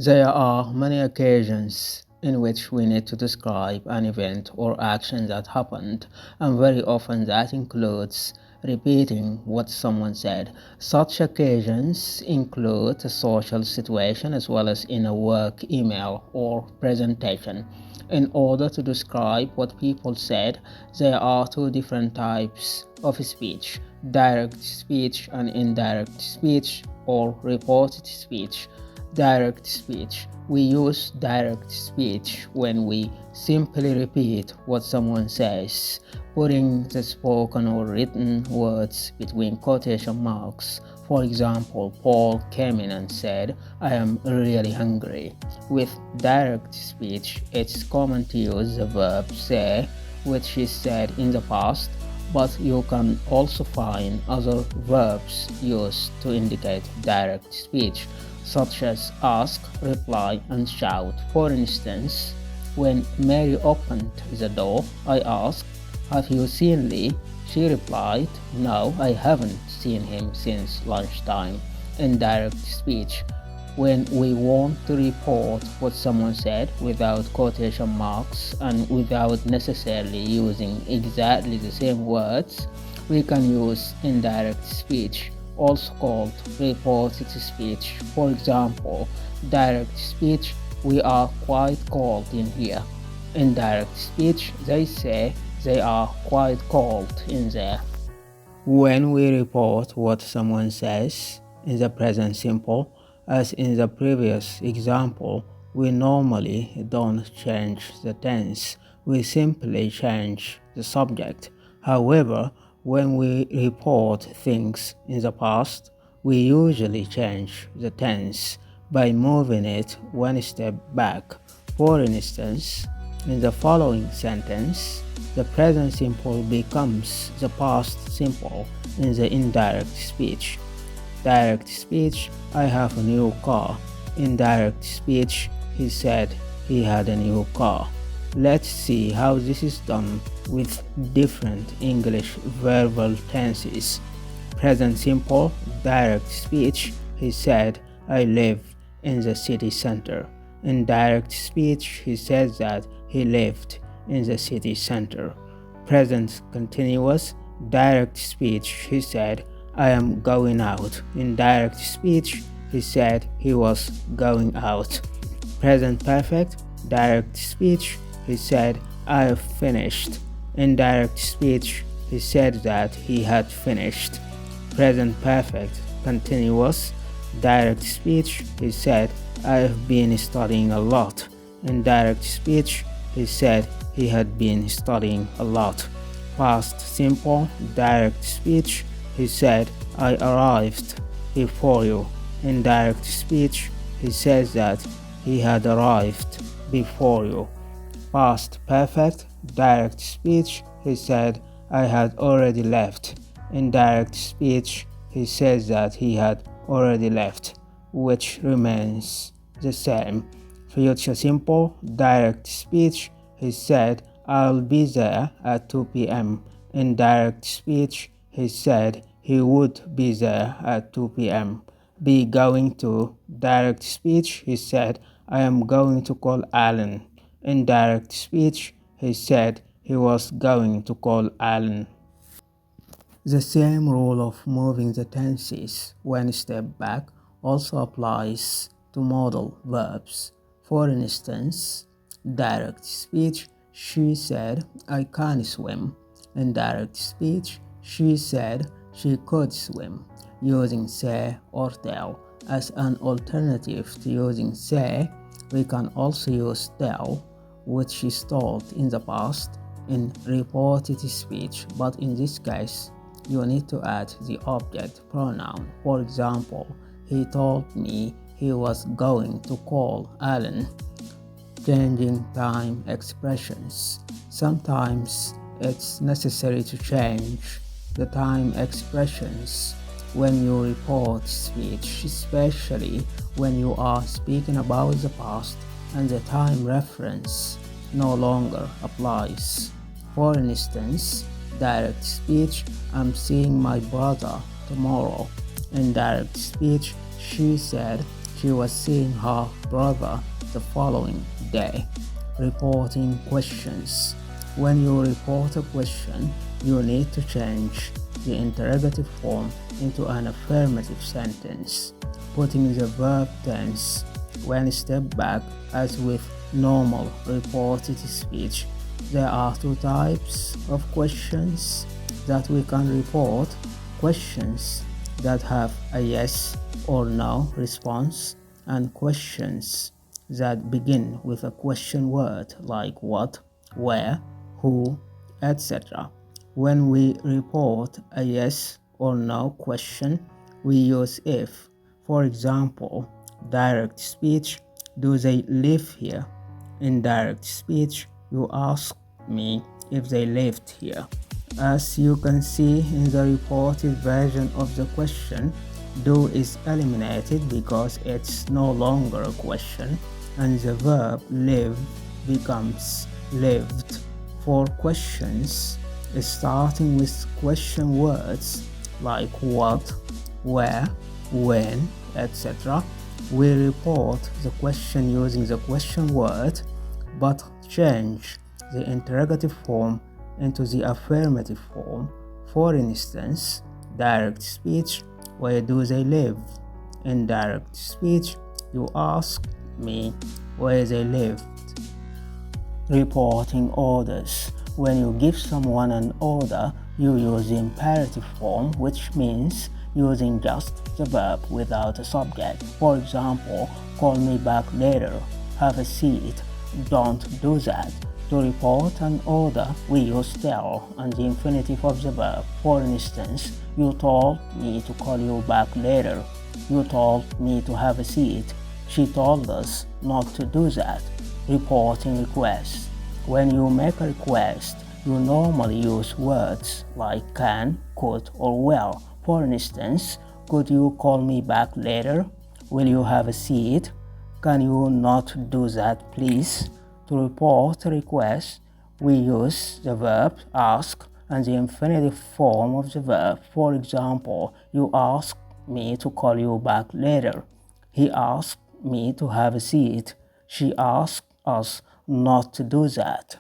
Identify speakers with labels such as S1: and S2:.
S1: There are many occasions in which we need to describe an event or action that happened, and very often that includes repeating what someone said. Such occasions include a social situation as well as in a work email or presentation. In order to describe what people said, there are two different types of speech: direct speech and indirect speech, or reported speech. Direct speech. We use direct speech when we simply repeat what someone says, putting the spoken or written words between quotation marks. For example, Paul came in and said, "I am really hungry." With direct speech, it's common to use the verb say, which is said in the past, but you can also find other verbs used to indicate direct speech, such as ask, reply, and shout. For instance, when Mary opened the door, I asked, "Have you seen Lee?" She replied, "No, I haven't seen him since lunchtime." Indirect speech. When we want to report what someone said without quotation marks and without necessarily using exactly the same words, we can use indirect speech, also called reported speech. For example, direct speech: "We are quite cold in here." Indirect speech: "They say they are quite cold in there." When we report what someone says in the present simple, as in the previous example, we normally don't change the tense, we simply change the subject. However, when we report things in the past, we usually change the tense by moving it one step back. For instance, in the following sentence, the present simple becomes the past simple in the indirect speech. Direct speech: "I have a new car." Indirect speech: "He said he had a new car." Let's see how this is done with different English verbal tenses. Present simple, direct speech: "He said I live in the city center." Indirect speech: "He said that he lived in the city center." Present continuous, direct speech: "He said I am going out." Indirect speech: "He said he was going out." Present perfect, direct speech: "He said I have finished." Indirect speech: "He said that he had finished." Present perfect continuous, direct speech: "He said I have been studying a lot." Indirect speech: "He said he had been studying a lot." Past simple, direct speech: "He said I arrived before you." Indirect speech: "He says that he had arrived before you." Past perfect, direct speech: "He said I had already left." Indirect speech: "He says that he had already left," which remains the same. Future simple, direct speech: "He said I'll be there at 2 p.m." Indirect speech: "He said he would be there at 2 p.m." Be going to, direct speech: "He said I am going to call Alan." Indirect speech: "He said he was going to call Alan." The same rule of moving the tenses one step back also applies to modal verbs. For instance, direct speech: "She said I can swim." Indirect speech: "She said she could swim." Using say or tell as an alternative to using say, we can also use tell, which is told in the past in reported speech, but in this case, you need to add the object pronoun. For example, he told me he was going to call Alan. Changing time expressions. Sometimes it's necessary to change the time expressions when you report speech, especially when you are speaking about the past and the time reference no longer applies. For instance, direct speech: "I'm seeing my brother tomorrow." Indirect speech: "She said She was seeing her brother the following day. Reporting questions. When you report a question, you need to change the interrogative form into an affirmative sentence, putting the verb tense one step back as with normal reported speech. There are two types of questions that we can report: questions that have a yes or no response, and questions that begin with a question word like what, where, who, etc. When we report a yes or no question, we use if. For example, direct speech, do they live here? Indirect speech, you ask me if they lived here. As you can see in the reported version of the question, do is eliminated because it's no longer a question, and the verb live becomes lived. For questions, starting with question words like what, where, when, etc., we report the question using the question word, but change the interrogative form into the affirmative form. For instance, direct speech, where do they live? Indirect speech, you ask me where they lived. Reporting orders. When you give someone an order, you use the imperative form, which means using just the verb without a subject. For example, call me back later, have a seat, don't do that. To report an order, we use tell and the infinitive of the verb. For instance, you told me to call you back later. You told me to have a seat. She told us not to do that. Reporting request. When you make a request, you normally use words like can, could, or will. For instance, could you call me back later? Will you have a seat? Can you not do that, please? To report a request, we use the verb ask and the infinitive form of the verb. For example, you asked me to call you back later. He asked me to have a seat. She asked us not to do that.